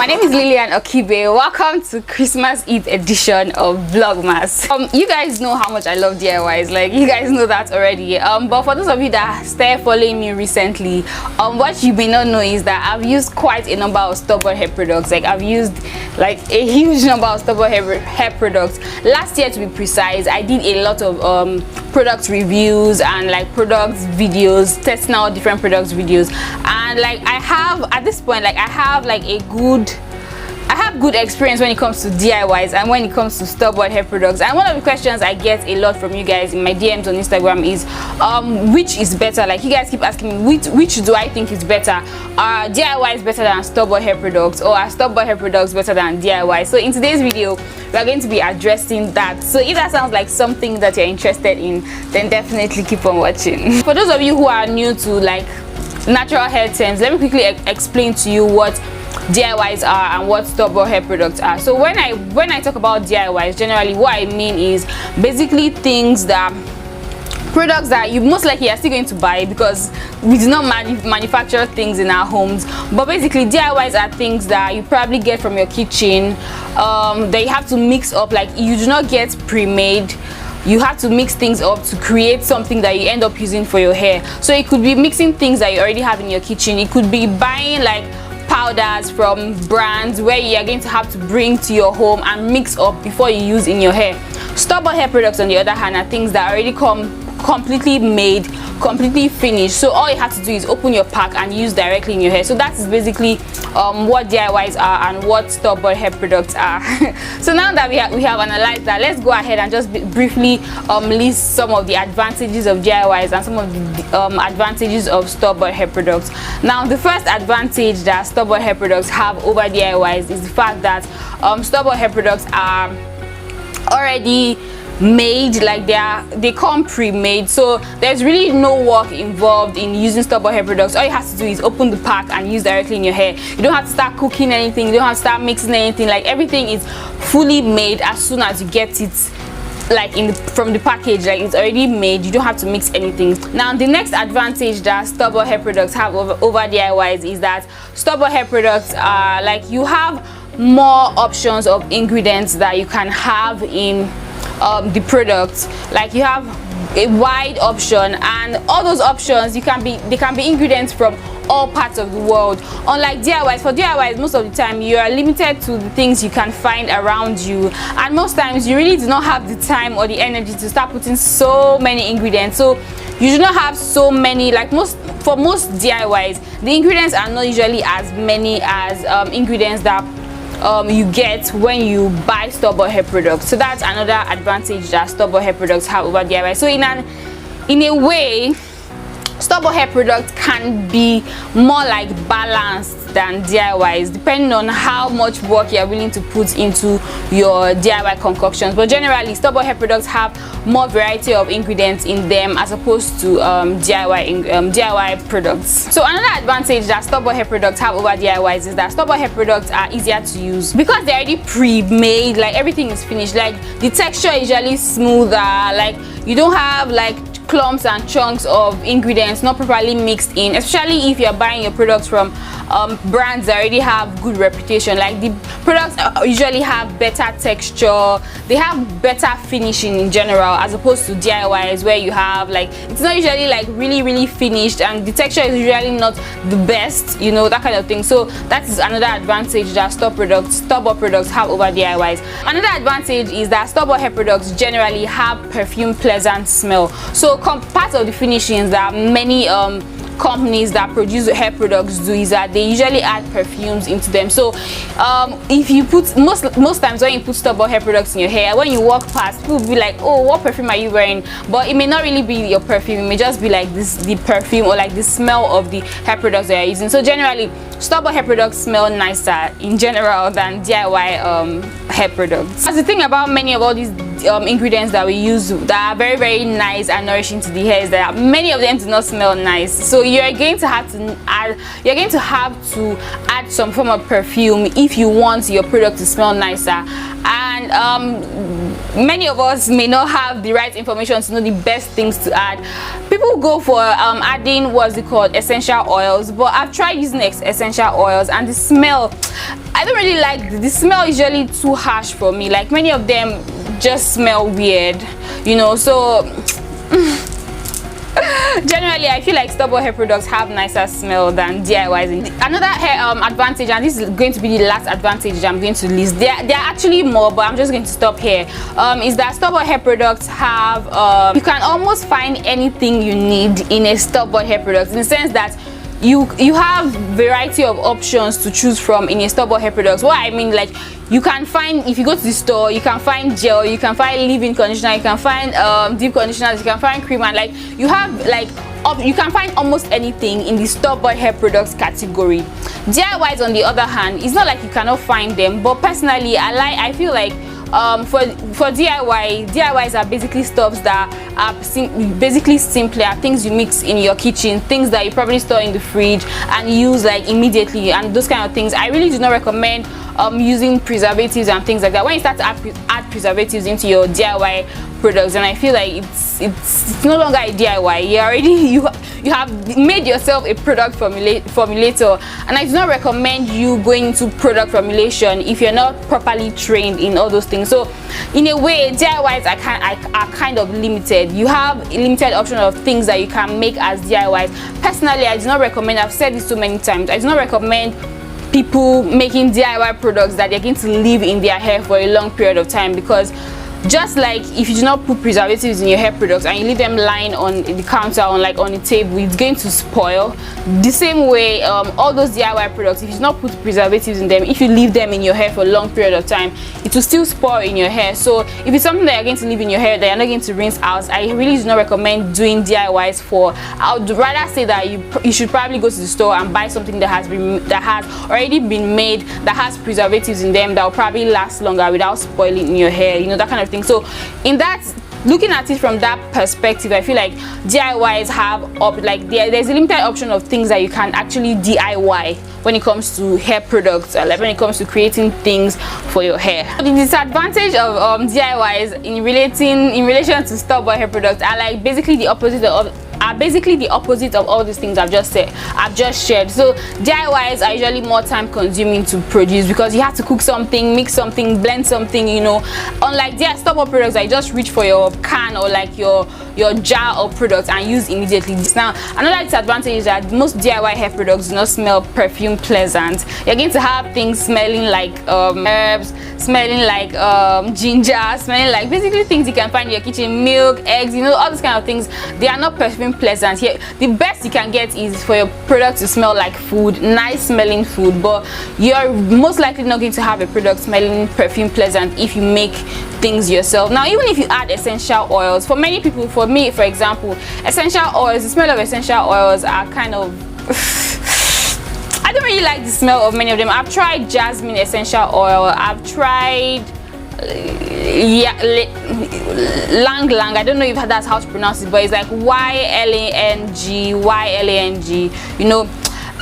my name is Lillian Okibe. Welcome to Christmas Eve edition of Vlogmas. You guys know how much I love DIYs, like you guys know that already. But for those of you that started following me recently, what you may not know is that I've used quite a number of stubborn hair products. Like I've used like a huge number of stubborn hair products. Last year, to be precise, I did a lot of product reviews and like product videos, testing out different products videos, and like I have at this point, like I have good experience when it comes to DIYs and when it comes to stubborn hair products. And one of the questions I get a lot from you guys in my DMs on Instagram is which is better. Like you guys keep asking me which do I think is better. Are DIYs better than stubborn hair products, or are stubborn hair products better than DIY? So in today's video we are going to be addressing that. So if that sounds like something that you're interested in, then definitely keep on watching. For those of you who are new to like natural hair terms, let me quickly explain to you what DIYs are and what stubborn hair products are. So when I talk about DIYs, generally what I mean is basically products that you most likely are still going to buy because we do not manufacture things in our homes. But basically DIYs are things that you probably get from your kitchen, that you have to mix up. Like you do not get pre-made. You have to mix things up to create something that you end up using for your hair. So it could be mixing things that you already have in your kitchen. It could be buying like powders from brands where you are going to have to bring to your home and mix up before you use in your hair. Stubborn hair products, on the other hand, are things that already come completely made, completely finished. So all you have to do is open your pack and use directly in your hair. So that is basically what DIYs are and what stubborn hair products are. So now that we have analyzed that, let's go ahead and just briefly list some of the advantages of DIYs and some of the advantages of stubborn hair products. Now the first advantage that stubborn hair products have over DIYs is the fact that stubborn hair products are already made, like they come pre-made, so there's really no work involved in using stubborn hair products. All you have to do is open the pack and use directly in your hair. You don't have to start cooking anything, you don't have to start mixing anything. Like everything is fully made as soon as you get it, like from the package. Like it's already made, you don't have to mix anything. Now the next advantage that stubborn hair products have over DIYs is that stubborn hair products are like you have more options of ingredients that you can have in the products. Like you have a wide option, and all those options they can be ingredients from all parts of the world. Unlike DIYs, for DIYs most of the time you are limited to the things you can find around you, and most times you really do not have the time or the energy to start putting so many ingredients. So you do not have so many, like for most DIYs the ingredients are not usually as many as ingredients that you get when you buy stubborn hair products. So that's another advantage that stubborn hair products have over DIY. So in a way, stubborn hair products can be more like balanced than DIYs, depending on how much work you are willing to put into your DIY concoctions. But generally stubborn hair products have more variety of ingredients in them as opposed to DIY products. So another advantage that stubborn hair products have over DIYs is that stubborn hair products are easier to use because they're already pre-made. Like everything is finished. Like the texture is usually smoother. Like you don't have like clumps and chunks of ingredients not properly mixed in, especially if you're buying your products from brands that already have good reputation. Like the products usually have better texture, they have better finishing in general, as opposed to DIYs where you have like it's not usually like really finished and the texture is usually not the best, you know, that kind of thing. So that is another advantage that stubborn products have over DIYs. Another advantage is that stubborn hair products generally have perfume pleasant smell. So part of the finishings that many companies that produce hair products do is that they usually add perfumes into them. So if you put most times when you put stubborn hair products in your hair, when you walk past, people will be like, oh, what perfume are you wearing? But it may not really be your perfume, it may just be like the perfume or like the smell of the hair products that you're using. So generally stubborn hair products smell nicer in general than DIY hair products. That's the thing about many of all these ingredients that we use that are very nice and nourishing to the hair, is that many of them do not smell nice. So you're going to have to add some form of perfume if you want your product to smell nicer. And and many of us may not have the right information to know the best things to add. People go for adding what's it called, essential oils, but I've tried using essential oils, and the smell, I don't really like. The smell is usually too harsh for me. Like, many of them just smell weird, you know. So generally I feel like store-bought hair products have nicer smell than DIYs. Another hair advantage, and this is going to be the last advantage I'm going to list, there are actually more, but I'm just going to stop here, is that store-bought hair products have you can almost find anything you need in a store-bought hair product, in the sense that you have variety of options to choose from in a store-bought hair products. What I mean, like, you can find, if you go to the store, you can find gel, you can find leave-in conditioner, you can find deep conditioners, you can find cream, and like, you have like you can find almost anything in the store-bought hair products category. DIYs, on the other hand, it's not like you cannot find them, but personally I feel like for DIYs are basically stuffs that are basically simpler, things you mix in your kitchen, things that you probably store in the fridge and use like immediately, and those kind of things. I really do not recommend using preservatives and things like that. When you start to add preservatives into your DIY products, and I feel like it's no longer a DIY. You have made yourself a product formulator, and I do not recommend you going into product formulation if you're not properly trained in all those things. So in a way, DIYs are kind of limited. You have a limited option of things that you can make as DIYs. Personally, I do not recommend, I've said this so many times, I do not recommend people making DIY products that they're going to leave in their hair for a long period of time, because just like if you do not put preservatives in your hair products and you leave them lying on the counter, on the table, it's going to spoil. The same way, all those DIY products, if you do not put preservatives in them, if you leave them in your hair for a long period of time, it will still spoil in your hair. So if it's something that you're going to leave in your hair that you're not going to rinse out, I really do not recommend doing DIYs for. I would rather say that you should probably go to the store and buy something that has already been made, that has preservatives in them, that will probably last longer without spoiling in your hair, you know, that kind of thing. So in that, looking at it from that perspective, I feel like DIYs have there's a limited option of things that you can actually DIY when it comes to hair products, like when it comes to creating things for your hair. The disadvantage of DIYs in relation to store-bought hair products are like basically the opposite of all these things I've just shared. So DIYs are usually more time consuming to produce, because you have to cook something, mix something, blend something, you know. Unlike store-bought products, I just reach for your can or like your jar of products and use immediately. Now, another disadvantage is that most DIY hair products do not smell perfume pleasant. You're going to have things smelling like herbs, smelling like ginger, smelling like basically things you can find in your kitchen, milk, eggs, you know, all these kind of things. They are not perfume pleasant. Here, the best you can get is for your product to smell like food, nice smelling food, but you're most likely not going to have a product smelling perfume pleasant if you make things yourself. Now, even if you add essential oils, for many people, for me for example, essential oils, the smell of essential oils are kind of I don't really like the smell of many of them. I've tried jasmine essential oil, I've tried Lang, I don't know if that's how to pronounce it, but it's like YLANG, you know.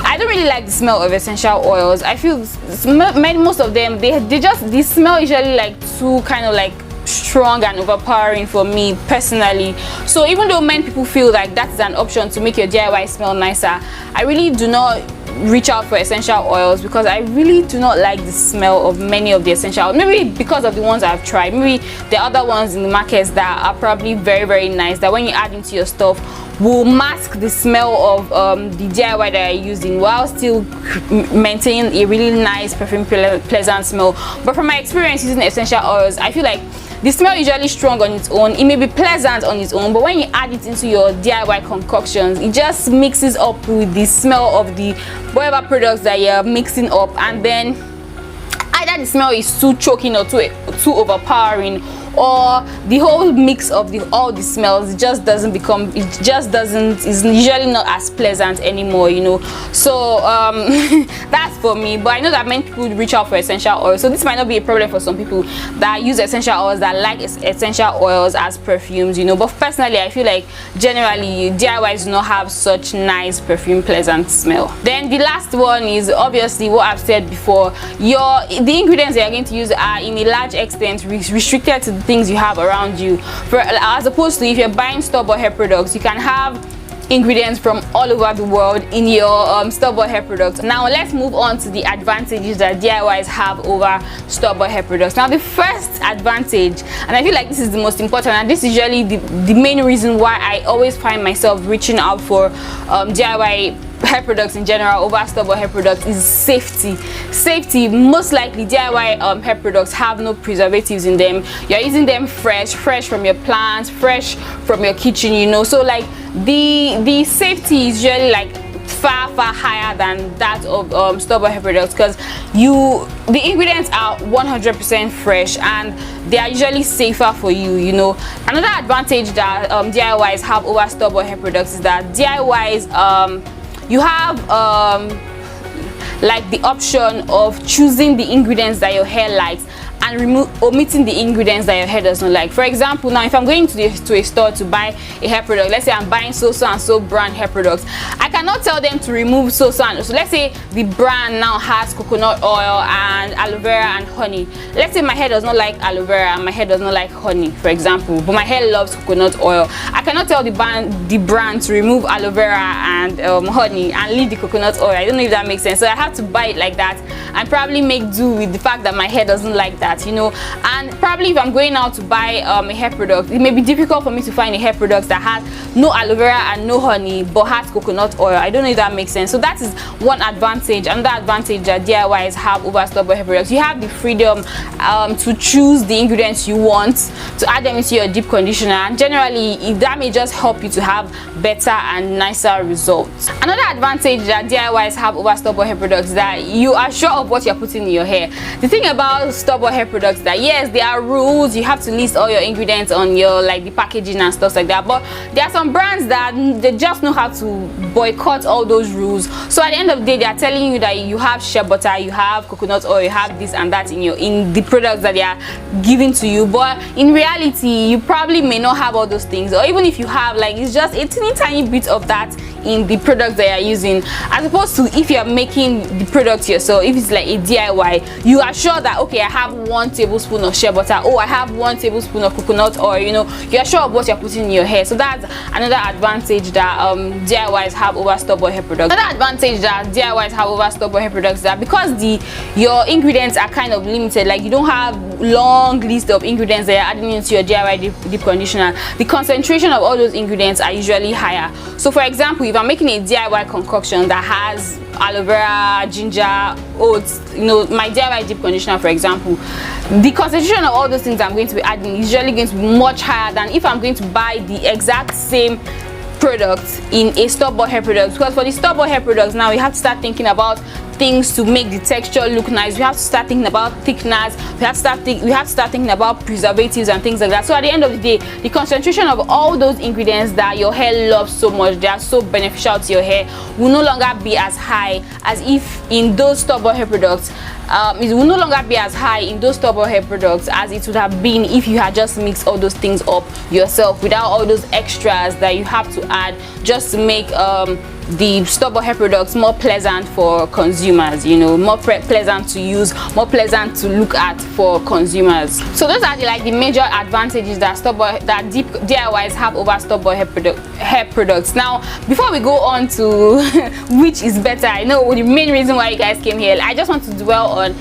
I don't really like the smell of essential oils. I feel most of them, they smell usually like too kind of like strong and overpowering for me personally. So even though many people feel like that's an option to make your DIY smell nicer, I really do not reach out for essential oils, because I really do not like the smell of many of the essential oils. Maybe because of the ones I've tried, maybe the other ones in the markets that are probably very, very nice, that when you add into your stuff will mask the smell of the DIY that I'm using, while still maintaining a really nice perfume pleasant smell. But from my experience using essential oils, I feel like the smell is usually strong on its own. It may be pleasant on its own, but when you add it into your DIY concoctions, it just mixes up with the smell of the whatever products that you're mixing up, and then either the smell is too choking or too overpowering, or the whole mix of all the smells, it just doesn't is usually not as pleasant anymore, you know. So that's for me. But I know that many people reach out for essential oils, so this might not be a problem for some people that use essential oils, that like essential oils as perfumes, you know. But personally, I feel like generally DIYs do not have such nice perfume pleasant smell. Then the last one is obviously what I've said before. The ingredients that you're going to use are in a large extent restricted to the things you have around you, as opposed to if you're buying store-bought hair products, you can have ingredients from all over the world in your store-bought hair products. Now let's move on to the advantages that DIYs have over store-bought hair products. Now the first advantage, and I feel like this is the most important, and this is usually the main reason why I always find myself reaching out for DIY hair products in general over store-bought hair products, is safety. Most likely DIY hair products have no preservatives in them. You're using them fresh from your plants, fresh from your kitchen, you know. So like the safety is usually like far higher than that of store-bought hair products, because the ingredients are 100% fresh and they are usually safer for you, you know. Another advantage that DIYs have over store-bought hair products is that DIYs you have like the option of choosing the ingredients that your hair likes and omitting the ingredients that your hair does not like. For example, now if I'm going to a store to buy a hair product, let's say I'm buying so and so brand hair products, I cannot tell them to remove so and so. Let's say the brand now has coconut oil and aloe vera and honey. Let's say my hair does not like aloe vera and my hair does not like honey, for example, but my hair loves coconut oil. I cannot tell the brand to remove aloe vera and honey and leave the coconut oil. I don't know if that makes sense. So I have to buy it like that and probably make do with the fact that my hair doesn't like that, you know. And probably if I'm going out to buy a hair product, it may be difficult for me to find a hair product that has no aloe vera and no honey but has coconut oil. I don't know if that makes sense. So that is one advantage. Another advantage that DIYs have over store-bought hair products, you have the freedom to choose the ingredients you want to add them into your deep conditioner, and generally that may just help you to have better and nicer results. Another advantage that DIYs have over store-bought hair products is that you are sure of what you're putting in your hair. The thing about store-bought hair products that yes, there are rules, you have to list all your ingredients on your like the packaging and stuff like that, but there are some brands that they just know how to boycott all those rules. So at the end of the day, they are telling you that you have shea butter, you have coconut oil, you have this and that in the products that they are giving to you, but in reality you probably may not have all those things, or even if you have, like, it's just a tiny bit of that in the products that you're using, as opposed to if you're making the product yourself. If it's like a DIY, you are sure that okay, I have 1 tablespoon of shea butter, oh I have 1 tablespoon of coconut oil, you know, you're sure of what you're putting in your hair. So that's another advantage that DIYs have over store-bought hair products. Another advantage that DIYs have over store-bought hair products is that because your ingredients are kind of limited, like you don't have long list of ingredients that you're adding into your DIY deep conditioner, the concentration of all those ingredients are usually higher. So for example, if I'm making a DIY concoction that has aloe vera, ginger, oats, you know, my DIY deep conditioner for example, the concentration of all those things I'm going to be adding is usually going to be much higher than if I'm going to buy the exact same product in a store-bought hair product. Because for the store-bought hair products now, you have to start thinking about things to make the texture look nice. We have to start thinking about thickness. We have to start thinking about preservatives and things like that. So at the end of the day, the concentration of all those ingredients that your hair loves so much, they are so beneficial to your hair, will no longer be as high as if in those store-bought hair products. It will no longer be as high in those store-bought hair products as it would have been if you had just mixed all those things up yourself without all those extras that you have to add just to make the store-bought hair products more pleasant for consumers, you know, more pleasant to use, more pleasant to look at for consumers. So those are the major advantages that DIYs have over store-bought hair products. Now before we go on to which is better, I know the main reason why you guys came here, I just want to dwell on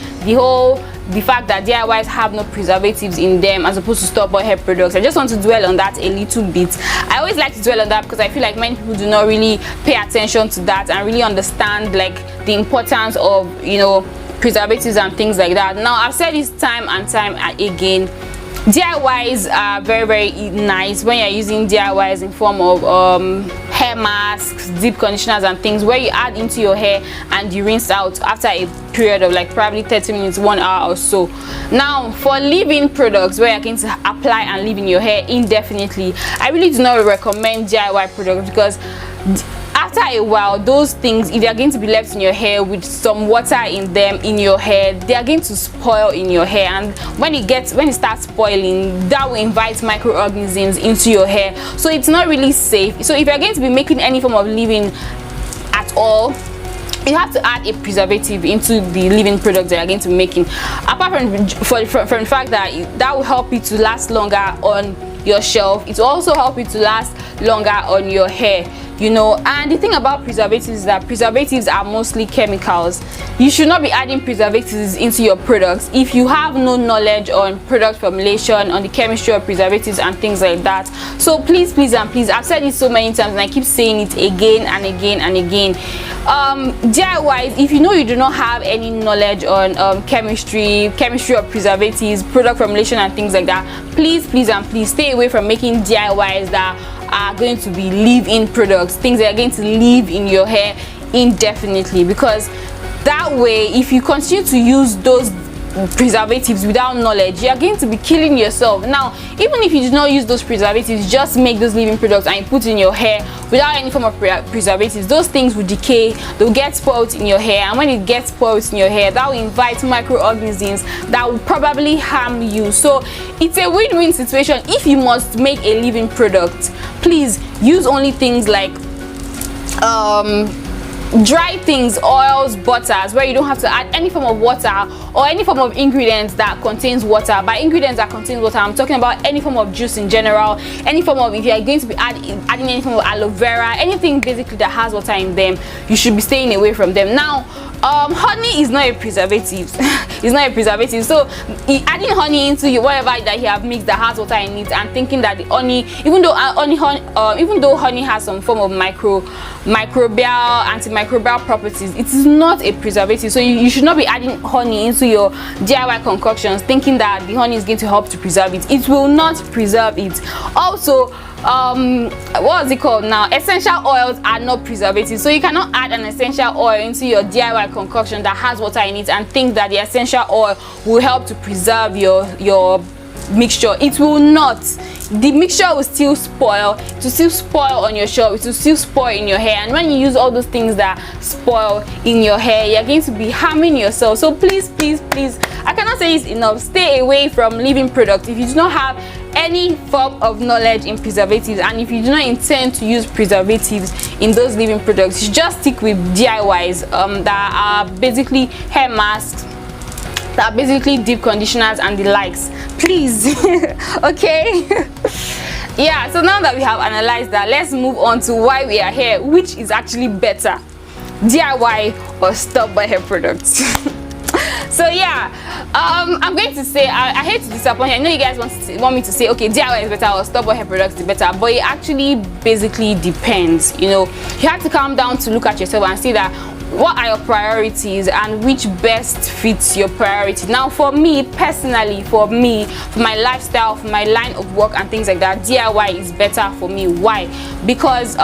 the fact that DIYs have no preservatives in them as opposed to store-bought hair products. I just want to dwell on that a little bit. I always like to dwell on that because I feel like many people do not really pay attention to that and really understand like the importance of, you know, preservatives and things like that. Now I've said this time and time again, DIYs are very nice when you're using DIYs in form of hair masks, deep conditioners and things, where you add into your hair and you rinse out after a period of like probably 30 minutes, 1 hour or so. Now for leave-in products where you're going to apply and leave in your hair indefinitely, I really do not recommend DIY products, because after a while, those things, if they are going to be left in your hair with some water in them in your hair, they are going to spoil in your hair, and when it starts spoiling, that will invite microorganisms into your hair, so it's not really safe. So if you're going to be making any form of leave-in at all, you have to add a preservative into the leave-in product that you're going to be making, apart from the fact that will help you to last longer on your shelf. It will also help you to last longer on your hair, you know. And the thing about preservatives is that preservatives are mostly chemicals. You should not be adding preservatives into your products if you have no knowledge on product formulation, on the chemistry of preservatives and things like that. So please and please, I've said this so many times and I keep saying it again and again and again, DIYs, if you know you do not have any knowledge on chemistry of preservatives, product formulation and things like that, please and please stay away from making DIYs that are going to be leave-in products, things that are going to live in your hair indefinitely, because that way, if you continue to use those preservatives without knowledge, you are going to be killing yourself. Now, even if you do not use those preservatives, just make those leave-in products and you put in your hair without any form of preservatives, those things will decay, they'll get spoiled in your hair, and when it gets spoiled in your hair, that will invite microorganisms that will probably harm you. So it's a win-win situation. If you must make a leave-in product, please use only things like dry things, oils, butters, where you don't have to add any form of water or any form of ingredients that contains water. By ingredients that contains water, I'm talking about any form of juice in general, any form of, if you are going to be adding any form of aloe vera, anything basically that has water in them, you should be staying away from them. Now honey is not a preservative. It's not a preservative, so adding honey into whatever that you have mixed that has water in it and thinking that the honey, even though honey has some form of antimicrobial properties, it is not a preservative. So you should not be adding honey into your DIY concoctions thinking that the honey is going to help to preserve it. It will not preserve it. Also, what is it called now, essential oils are not preservatives, so you cannot add an essential oil into your DIY concoction that has water in it and think that the essential oil will help to preserve your mixture. It will not. The mixture will still spoil. It will still spoil on your shelf. It will still spoil in your hair, and when you use all those things that spoil in your hair, you're going to be harming yourself. So please, I cannot say this enough, stay away from leave-in products if you do not have any form of knowledge in preservatives, and if you do not intend to use preservatives in those leave-in products, you just stick with DIYs that are basically hair masks, that are basically deep conditioners and the likes, please. Okay. Yeah, so now that we have analyzed that, let's move on to why we are here, which is actually better, DIY or stop-by hair products. So yeah, I'm going to say, I hate to disappoint you. I know you guys want me to say, okay, DIY is better or stop-by hair products is better, but it actually basically depends. You know, you have to calm down to look at yourself and see that what are your priorities and which best fits your priority. Now for me personally, for my lifestyle, for my line of work and things like that, DIY is better for me. Why? Because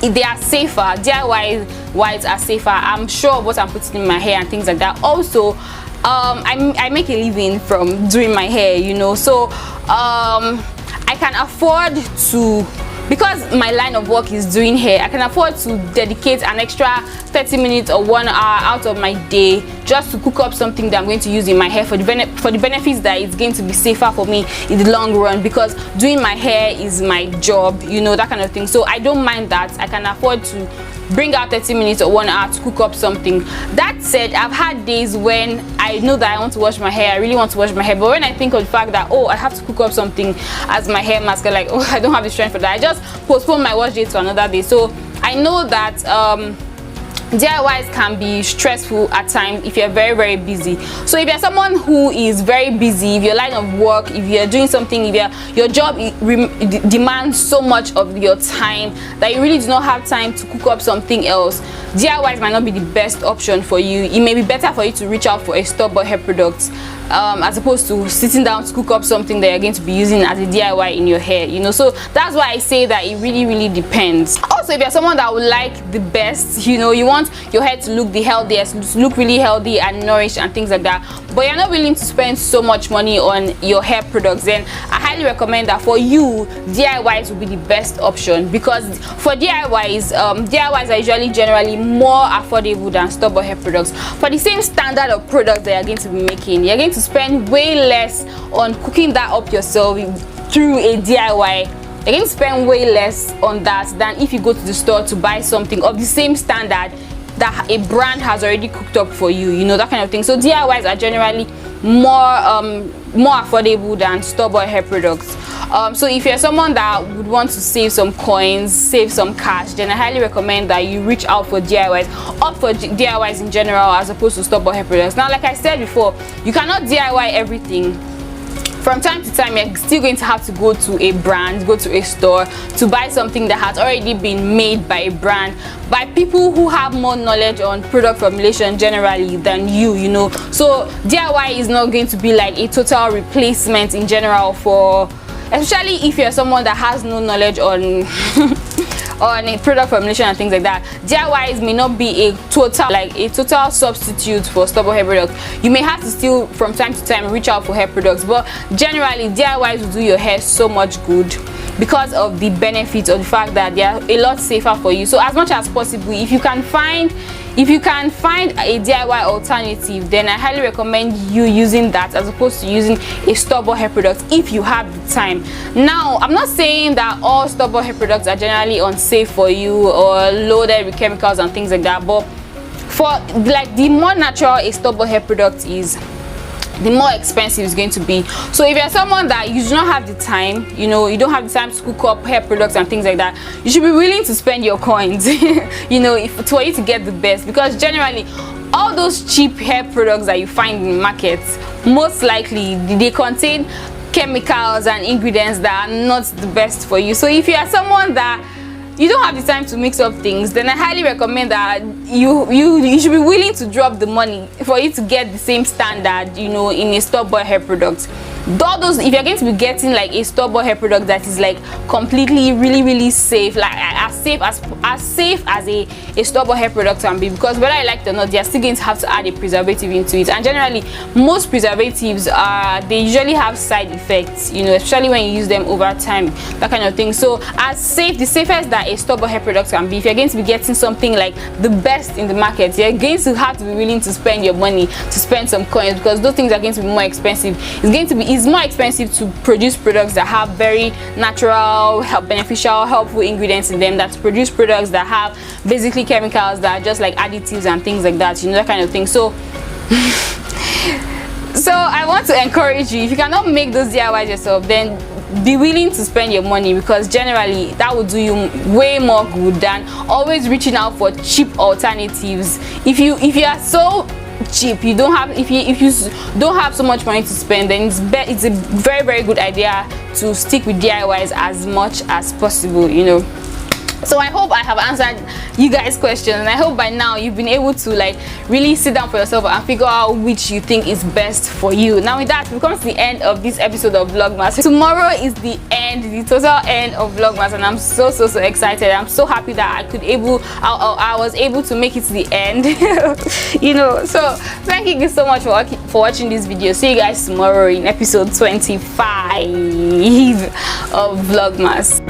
they are safer. DIY whites are safer. I'm sure of what I'm putting in my hair and things like that. Also, I make a living from doing my hair, you know, so I can afford to, because my line of work is doing hair, I can afford to dedicate an extra 30 minutes or 1 hour out of my day just to cook up something that I'm going to use in my hair for the benefits that it's going to be safer for me in the long run, because doing my hair is my job, you know, that kind of thing. So I don't mind that. I can afford to bring out 30 minutes or 1 hour to cook up something. That said, I've had days when I know that I want to wash my hair, I really want to wash my hair, but when I think of the fact that, oh, I have to cook up something as my hair mask, I'm like, oh, I don't have the strength for that, I just postpone my wash day to another day. So I know that DIYs can be stressful at times if you're very busy. So if you're someone who is very busy, if your line of work, if you're doing something, if your job demands so much of your time that you really do not have time to cook up something else, DIYs might not be the best option for you. It may be better for you to reach out for a stop-by hair product as opposed to sitting down to cook up something that you're going to be using as a DIY in your hair, you know. So that's why I say that it really depends. Also, if you're someone that would like the best, you know, you want your hair to look the healthiest, look really healthy and nourished and things like that, but you're not willing to spend so much money on your hair products, then I highly recommend that for you, DIYs will be the best option, because for DIYs, DIYs are usually generally more affordable than store-bought hair products. For the same standard of products that you're going to be making, you're going to spend way less on cooking that up yourself through a DIY. You're going to spend way less on that than if you go to the store to buy something of the same standard that a brand has already cooked up for you, you know, that kind of thing. So DIYs are generally more affordable than store-bought hair products. So if you're someone that would want to save some coins, save some cash, then I highly recommend that you reach out for DIYs, opt for DIYs in general as opposed to store-bought hair products. Now, like I said before, you cannot DIY everything. From time to time, you're still going to have to go to a brand, go to a store to buy something that has already been made by a brand, by people who have more knowledge on product formulation generally than you know. So DIY is not going to be like a total replacement in general for, especially if you're someone that has no knowledge on on a product formulation and things like that. DIYs may not be a total substitute for store-bought hair products. You may have to still from time to time reach out for hair products, but generally DIYs will do your hair so much good because of the benefits of the fact that they are a lot safer for you. So as much as possible, if you can find a DIY alternative, then I highly recommend you using that as opposed to using a store-bought hair product if you have the time. Now, I'm not saying that all store-bought hair products are generally unsafe for you or loaded with chemicals and things like that, but for like the more natural a store-bought hair product is, the more expensive it's going to be. So if you're someone that you do not have the time, you know, you don't have the time to cook up hair products and things like that, you should be willing to spend your coins you know, for you to get the best, because generally all those cheap hair products that you find in markets, most likely they contain chemicals and ingredients that are not the best for you. So if you are someone that you don't have the time to mix up things, then I highly recommend that you should be willing to drop the money for you to get the same standard, you know, in a store-bought hair product. Those, if you're going to be getting like a store-bought hair product that is like completely really safe, like as safe as a store-bought hair product can be, because whether I like it or not, they're still going to have to add a preservative into it, and generally most preservatives they usually have side effects, you know, especially when you use them over time, that kind of thing. So as safe, the safest that a store-bought hair product can be, if you're going to be getting something like the best in the market, you're going to have to be willing to spend your money, to spend some coins, because those things are going to be more expensive. It's more expensive to produce products that have very natural, beneficial, helpful ingredients in them, than to produce products that have basically chemicals that are just like additives and things like that, you know, that kind of thing. So so I want to encourage you, if you cannot make those DIYs yourself, then be willing to spend your money, because generally that will do you way more good than always reaching out for cheap alternatives. If you are so cheap, if you don't have so much money to spend, then it's a very good idea to stick with DIYs as much as possible, you know. So I hope I have answered you guys' questions, and I hope by now you've been able to like really sit down for yourself and figure out which you think is best for you. Now with that, we've come to the end of this episode of Vlogmas. Tomorrow is the total end of Vlogmas, and I'm so excited. I'm so happy that I was able to make it to the end you know. So thank you so much for watching this video. See you guys tomorrow in episode 25 of Vlogmas.